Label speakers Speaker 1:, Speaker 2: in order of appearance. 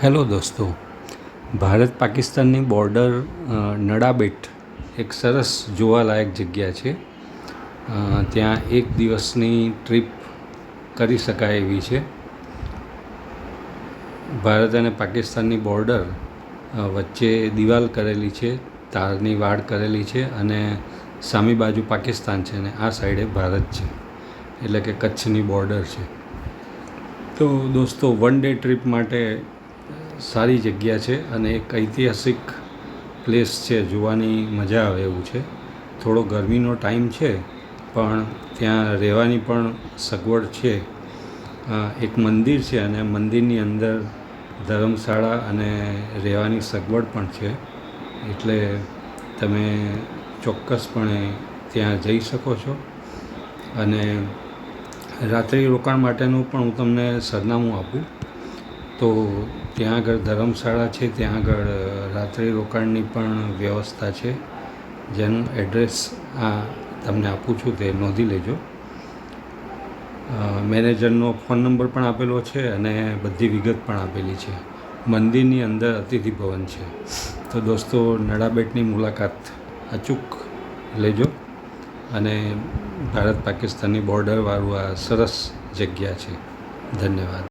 Speaker 1: Hello દોસ્તો, ભારત પાકિસ્તાનની border Nadabet એક સરસ જોવાલાયક જગ્યા છે. ત્યાં એક દિવસની ટ્રીપ કરી શકાય એવી છે. ભારત અને પાકિસ્તાનની બોર્ડર વચ્ચે દિવાલ કરેલી છે, તારની વાડ કરેલી છે અને સામી બાજુ પાકિસ્તાન છે અને આ સાઈડે ભારત છે, એટલે કે કચ્છની બોર્ડર છે. તો દોસ્તો, વન ડે ટ્રીપ માટે સારી જગ્યા છે અને એક ઐતિહાસિક પ્લેસ છે, જોવાની મજા આવે એવું છે. થોડો ગરમીનો ટાઈમ છે પણ ત્યાં રહેવાની પણ સગવડ છે. એક મંદિર છે અને મંદિરની અંદર ધર્મશાળા અને રહેવાની સગવડ પણ છે, એટલે તમે ચોક્કસપણે ત્યાં જઈ શકો છો. અને રાત્રિ રોકાણ માટેનું પણ હું તમને સરનામું આપું તો ત્યાં આગળ ધર્મશાળા છે, ત્યાં આગળ રાત્રિ રોકાણની પણ વ્યવસ્થા છે, જેનું એડ્રેસ તમને આપું છું, તે નોંધી લેજો. મેનેજરનો ફોન નંબર પણ આપેલો છે અને બધી વિગત પણ આપેલી છે. મંદિરની અંદર અતિથિ ભવન છે. તો દોસ્તો, નડાબેટની મુલાકાત અચૂક લેજો અને ભારત પાકિસ્તાનની બોર્ડરવાળું આ સરસ જગ્યા છે. ધન્યવાદ.